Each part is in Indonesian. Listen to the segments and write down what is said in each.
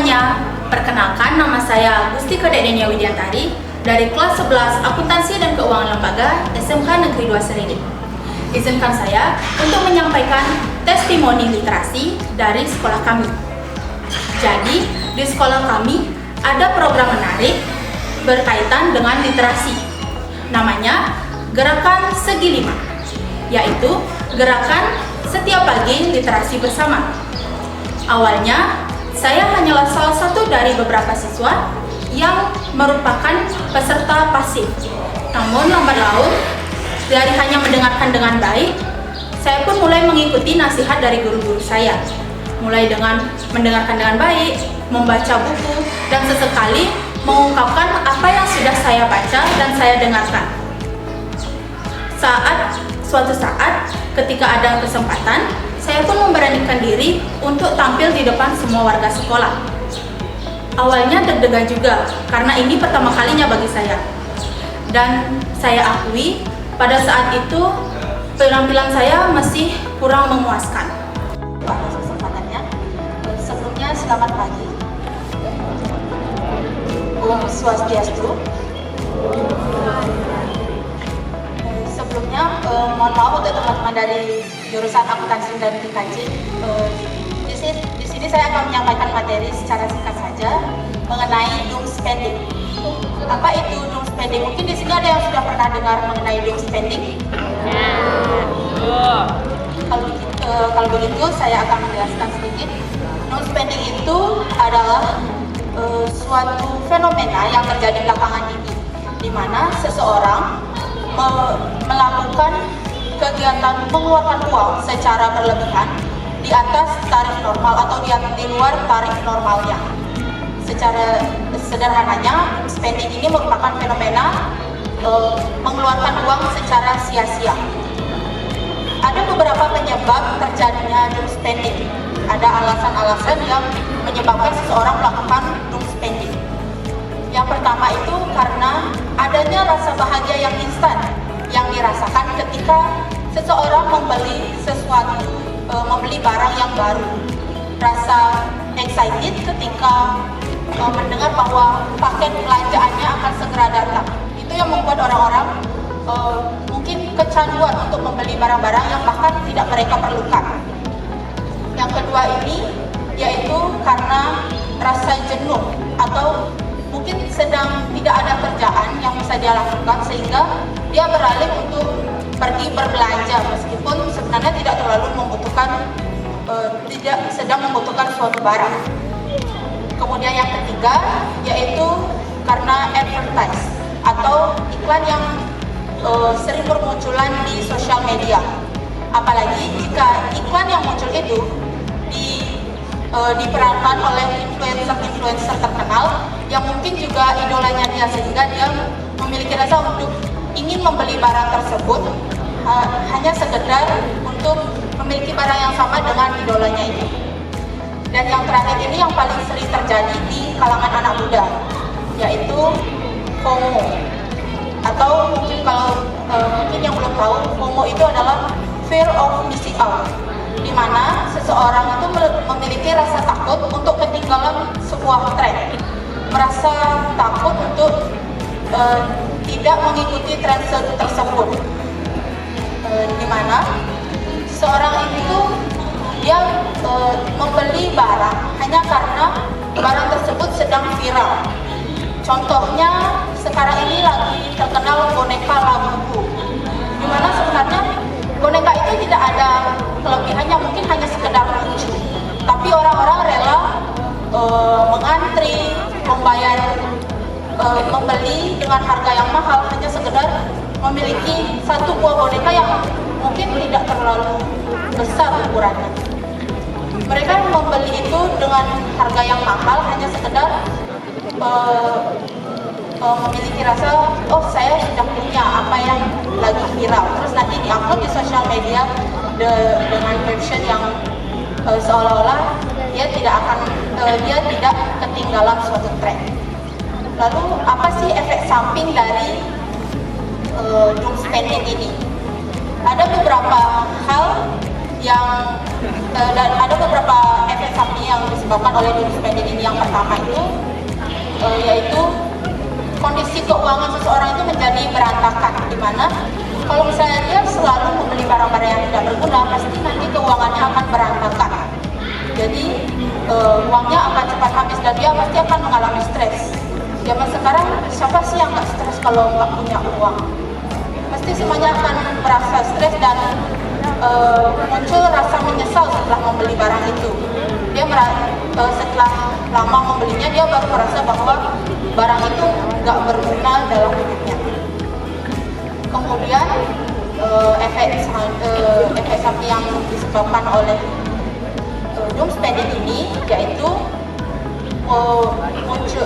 semuanya, perkenalkan nama saya Gusti Kadek Denia Widiantari dari kelas 11 Akuntansi dan Keuangan Lembaga SMK Negeri 2 Seridi. Izinkan saya untuk menyampaikan testimoni literasi dari sekolah kami. Jadi, di sekolah kami ada program menarik berkaitan dengan literasi. Namanya Gerakan Segi Lima, yaitu gerakan setiap pagi literasi bersama. Awalnya, saya hanyalah salah satu dari beberapa siswa yang merupakan peserta pasif. Namun lambat laun, dari hanya mendengarkan dengan baik, saya pun mulai mengikuti nasihat dari guru-guru saya. Mulai dengan mendengarkan dengan baik, membaca buku, dan sesekali mengungkapkan apa yang sudah saya baca dan saya dengarkan. Suatu saat, ketika ada kesempatan, saya pun memberanikan diri untuk tampil di depan semua warga sekolah. Awalnya deg-degan juga, karena ini pertama kalinya bagi saya. Dan saya akui, pada saat itu penampilan saya masih kurang memuaskan. Atas kesempatannya, sebelumnya selamat pagi. Om Swastiastu. Sebelumnya, mohon maaf untuk teman-teman dari jurusan akuntansi dan TKJ. Di sini saya akan menyampaikan materi secara singkat saja mengenai doom spending. Apa itu doom spending? Mungkin di sini ada yang sudah pernah dengar mengenai doom spending. Kalau begitu, saya akan menjelaskan sedikit. Doom spending itu adalah suatu fenomena yang terjadi belakangan ini, di mana seseorang melakukan kegiatan mengeluarkan uang secara berlebihan di atas tarif normal atau di luar tarif normalnya. Secara sederhananya, spending ini merupakan fenomena mengeluarkan uang secara sia-sia. Ada beberapa penyebab terjadinya doom spending. Ada alasan-alasan yang menyebabkan seseorang melakukan doom spending. Yang pertama itu karena adanya rasa bahagia yang instan yang dirasakan ketika seseorang membeli sesuatu, membeli barang yang baru. Rasa excited ketika mendengar bahwa paket belanjaannya akan segera datang. Itu yang membuat orang-orang mungkin kecanduan untuk membeli barang-barang yang bahkan tidak mereka perlukan. Yang kedua ini yaitu karena rasa jenuh atau mungkin sedang tidak ada kerjaan yang bisa dia lakukan sehingga dia beralih untuk pergi berbelanja meskipun sebenarnya tidak terlalu membutuhkan, tidak sedang membutuhkan suatu barang. Kemudian yang ketiga yaitu karena advertise atau iklan yang sering bermunculan di sosial media. Apalagi jika iklan yang muncul itu diperankan oleh influencer terkenal yang mungkin juga idolanya dia, sehingga dia memiliki rasa untuk ingin membeli barang tersebut hanya sekedar untuk memiliki barang yang sama dengan idolanya itu. Dan yang terakhir ini yang paling sering terjadi di kalangan anak muda, yaitu FOMO. Atau mungkin kalau mungkin yang belum tahu, FOMO itu adalah fear of missing out, di mana seseorang itu memiliki rasa takut untuk ketinggalan sebuah tren, merasa takut untuk tidak mengikuti tren tersebut, di mana seorang itu dia membeli barang hanya karena barang tersebut sedang viral. Contohnya sekarang ini lagi terkenal boneka Labubu, di mana sebenarnya boneka itu tidak ada kelebihannya, mungkin hanya sekedar lucu, tapi orang-orang rela mengantri, membayar, membeli dengan harga yang mahal hanya sekedar memiliki satu buah boneka yang mungkin tidak terlalu besar ukurannya. Mereka membeli itu dengan harga yang mahal hanya sekedar memiliki rasa, oh saya sudah punya apa yang lagi viral, terus nanti diupload di sosial media dengan caption yang seolah-olah dia tidak ketinggalan suatu tren. Lalu apa sih efek samping dari doom spending ini? Ada beberapa hal yang dan ada beberapa efek samping yang disebabkan oleh doom spending ini. Yang pertama itu yaitu kondisi keuangan seseorang itu menjadi berantakan, di mana kalau misalnya dia selalu membeli barang-barang yang tidak berguna, pasti nanti keuangannya akan berantakan. Jadi uangnya akan cepat habis dan dia pasti akan mengalami stres. Zaman sekarang siapa sih yang nggak stres kalau nggak punya uang? Pasti semuanya akan merasa stres dan muncul rasa menyesal setelah membeli barang itu. Dia setelah lama membelinya, dia baru merasa bahwa barang itu nggak berguna dalam hidupnya. Kemudian efek samping yang disebabkan oleh doom spending ini yaitu muncul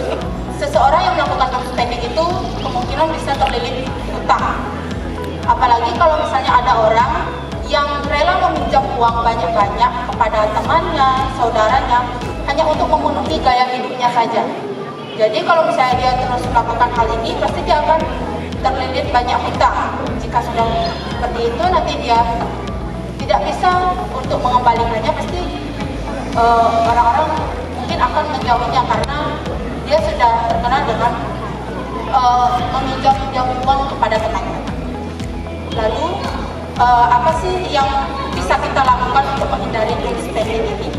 seseorang yang melakukan doom spending itu kemungkinan bisa terlilit hutang. Apalagi kalau misalnya ada orang yang rela meminjam uang banyak-banyak kepada temannya, saudaranya, hanya untuk memenuhi gaya hidupnya saja. Jadi kalau misalnya dia terus melakukan hal ini, pasti dia akan terlilit banyak hutang. Jika sudah seperti itu, nanti dia tidak bisa untuk mengembalikannya, pasti orang-orang mungkin akan menjauhinya karena dia sudah terkenal dengan meminjam uang kepada temannya. Lalu apa sih yang bisa kita lakukan untuk menghindari doom spending ini?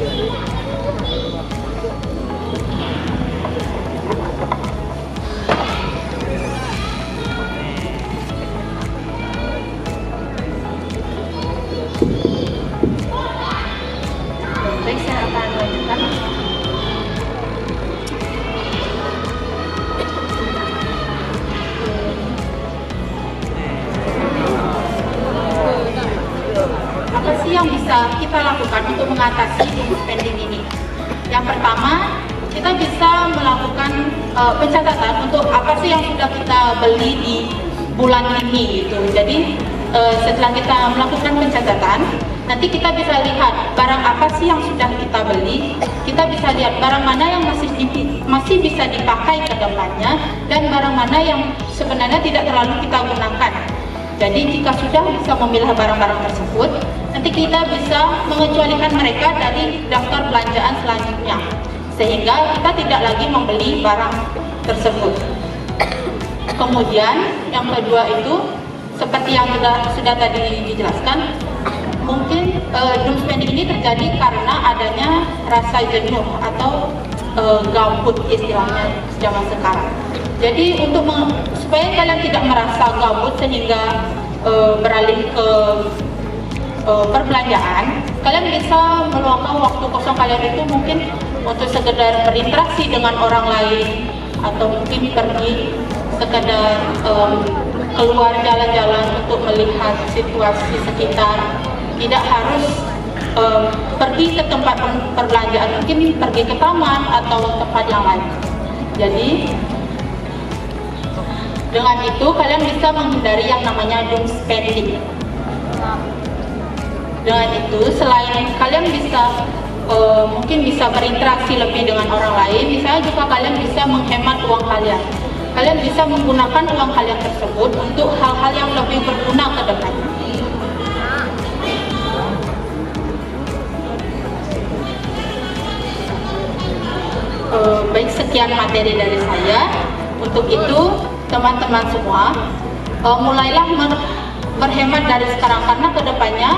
Baik, saya akan lanjutkan. Apa sih yang bisa kita lakukan untuk mengatasi doom spending ini? Yang pertama, kita bisa melakukan pencatatan untuk apa sih yang sudah kita beli di bulan ini gitu. Jadi setelah kita melakukan pencatatan, nanti kita bisa lihat barang apa sih yang sudah kita beli. Kita bisa lihat barang mana yang masih bisa dipakai ke depannya dan barang mana yang sebenarnya tidak terlalu kita gunakan. Jadi jika sudah bisa memilah barang-barang tersebut, nanti kita bisa mengecualikan mereka dari daftar belanjaan selanjutnya, sehingga kita tidak lagi membeli barang tersebut. Kemudian yang kedua itu, seperti yang sudah tadi dijelaskan, mungkin doom spending ini terjadi karena adanya rasa jenuh atau gabut istilahnya zaman sekarang. Jadi supaya kalian tidak merasa gabut sehingga beralih ke perbelanjaan, kalian bisa meluangkan waktu kosong kalian itu mungkin untuk sekedar berinteraksi dengan orang lain, atau mungkin pergi sekedar keluar jalan-jalan untuk melihat situasi sekitar. Tidak harus pergi ke tempat perbelanjaan, mungkin pergi ke taman atau tempat yang lain. Jadi dengan itu kalian bisa menghindari yang namanya doom spending. Dengan itu, selain kalian bisa mungkin bisa berinteraksi lebih dengan orang lain, misalnya juga kalian bisa menghemat uang kalian. Kalian bisa menggunakan uang kalian tersebut untuk hal-hal yang lebih berguna ke depannya. Baik, sekian materi dari saya. Untuk itu, teman-teman semua, mulailah berhemat dari sekarang, karena kedepannya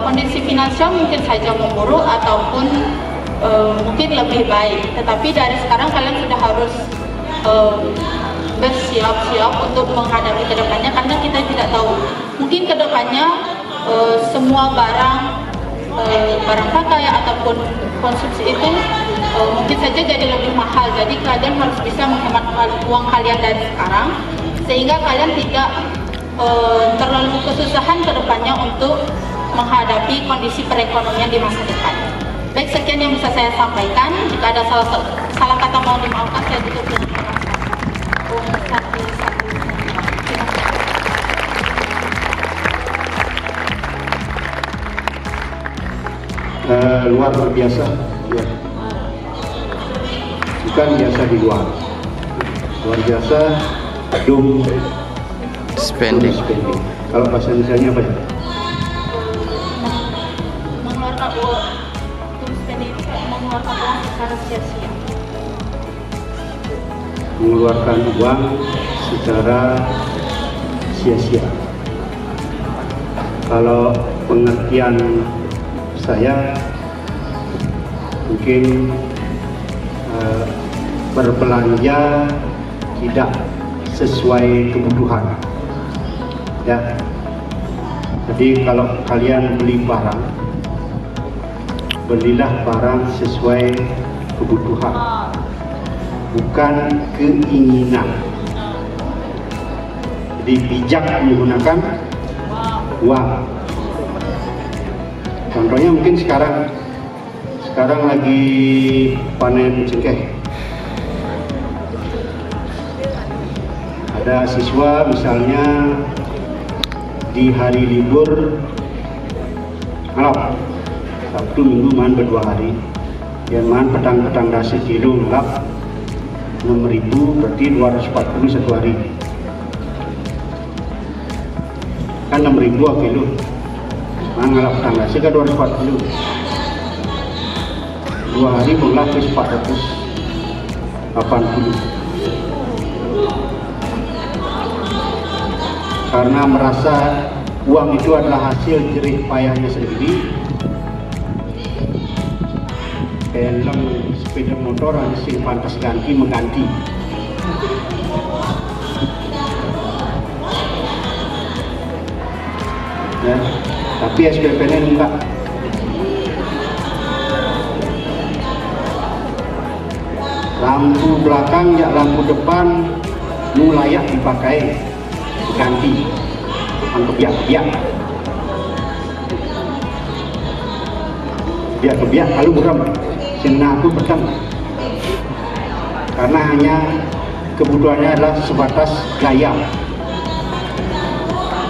kondisi finansial mungkin saja memburuk ataupun mungkin lebih baik. Tetapi dari sekarang kalian sudah harus bersiap-siap untuk menghadapi kedepannya, karena kita tidak tahu. Mungkin kedepannya semua barang pakai ataupun konsumsi itu mungkin saja jadi lebih mahal. Jadi kalian harus bisa menghemat uang kalian dari sekarang, sehingga kalian tidak terlalu kesusahan ke depannya untuk menghadapi kondisi perekonomian di masa depan. Baik, sekian yang bisa saya sampaikan. Jika ada salah kata mohon dimaafkan. Saya tutup dengan luar biasa, ya. Bukan biasa di luar biasa, doom spending. Kalau bahasa Indonesia apa ya? Mengeluarkan uang, doom spending. mengeluarkan uang secara sia-sia. Mengeluarkan uang secara sia-sia. Kalau pengertian saya mungkin berbelanja tidak sesuai kebutuhan, ya. Jadi kalau kalian beli barang, belilah barang sesuai kebutuhan, bukan keinginan. Jadi bijak menggunakan uang. Contohnya mungkin sekarang lagi panen cengkeh. Ada siswa misalnya di hari libur ngelap, Sabtu Minggu main berdua hari, yang main petang-petang dasi kilo ngelap 6.000, berarti 240 satu hari, kan 6.000 kilo, main ngelap petang dasi kan 240, 2 hari mengelap 480. Karena merasa uang itu adalah hasil jerih payahnya sendiri, helm sepeda motor harus sing pantas ganti mengganti. Ya, tapi SPP-nya enggak. Lampu belakang ya lampu depan nu layak dipakai, ganti untuk biak-biak kalau buram senang aku petang, karena hanya kebutuhannya adalah sebatas gaya.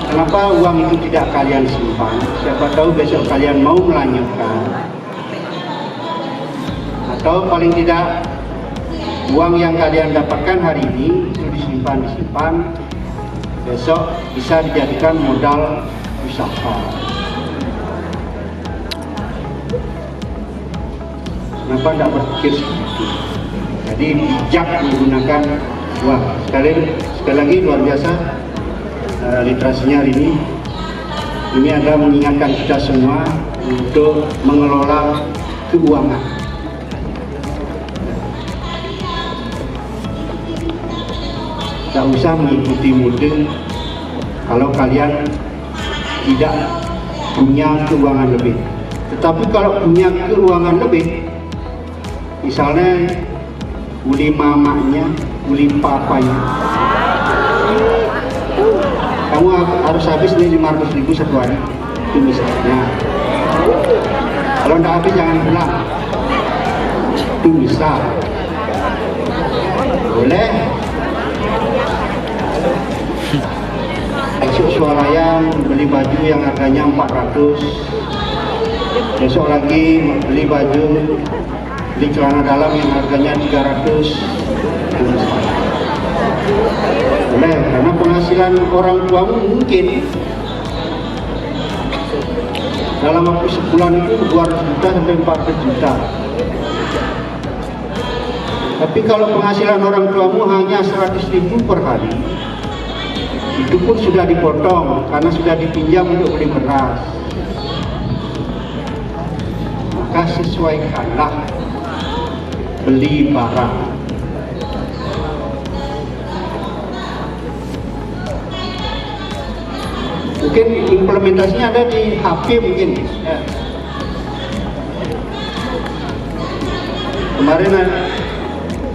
Kenapa uang itu tidak kalian simpan? Siapa tahu besok kalian mau melanjutkan, atau paling tidak uang yang kalian dapatkan hari ini itu disimpan, besok bisa dijadikan modal usaha. Kenapa tidak berpikir seperti itu? Jadi bijak menggunakan uang. Sekali lagi luar biasa literasinya hari ini. Ini adalah mengingatkan kita semua untuk mengelola keuangan. Tak usah mengikuti mode kalau kalian tidak punya keuangan lebih. Tetapi kalau punya keuangan lebih, misalnya uli mamanya, uli papanya, kamu harus habis nih 500.000 satu hari, itu misalnya. Kalau tidak habis jangan pulang, itu misal. Boleh. Besok swalayan beli baju yang harganya 400, besok lagi beli celana dalam yang harganya 300. Boleh, karena penghasilan orang tuamu mungkin dalam waktu sebulan itu 200 juta sampai 400 juta. Tapi kalau penghasilan orang tuamu hanya 100.000 per hari, itu pun sudah dipotong karena sudah dipinjam untuk beli beras. Maka sesuaikanlah beli barang. Mungkin implementasinya ada di HP mungkin. Ya. Kemarin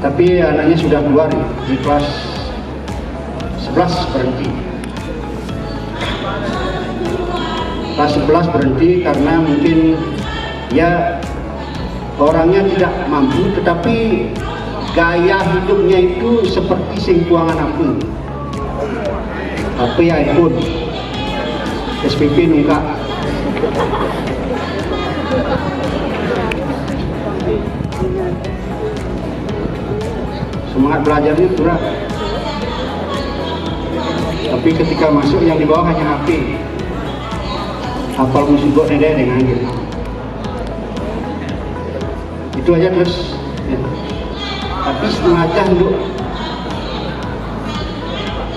tapi anaknya sudah keluar di kelas 11 berhenti. Kelas 11 berhenti karena mungkin ya orangnya tidak mampu, tetapi gaya hidupnya itu seperti sing keuangan aku. HP iPhone, SPP nunggak. Semangat belajarnya kurang. Tapi ketika masuk yang di bawah hanya HP. Hafal musibot dengan gitu. Itu aja terus. Ya. Tapi setengah jam dulu.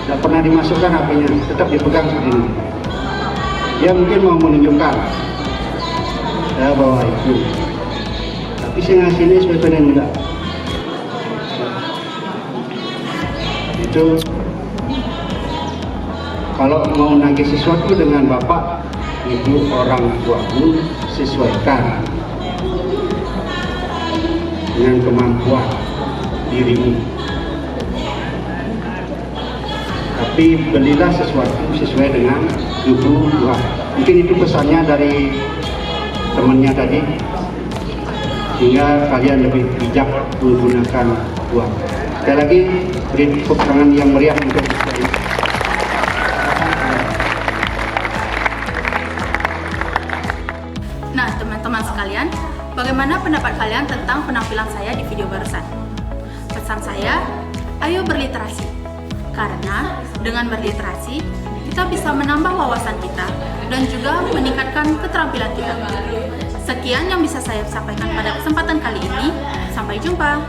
Tidak pernah dimasukkan HP-nya, tetap dipegang seperti ini. Dia mungkin mau menunjukkan saya bawa itu, tapi saya ngasih ini sebenarnya enggak. Itu kalau mau nagih sesuatu dengan bapak, itu orang tuamu sesuaikan dengan kemampuan dirimu. Tapi belilah sesuatu sesuai dengan kebutuhan. Mungkin itu pesannya dari temannya tadi, sehingga kalian lebih bijak menggunakan uang. Sekali lagi beri tepuk tangan yang meriah untuk saya. Nah, teman-teman sekalian, bagaimana pendapat kalian tentang penampilan saya di video barusan? Pesan saya, ayo berliterasi. Karena dengan berliterasi, kita bisa menambah wawasan kita dan juga meningkatkan keterampilan kita. Sekian yang bisa saya sampaikan pada kesempatan kali ini. Sampai jumpa.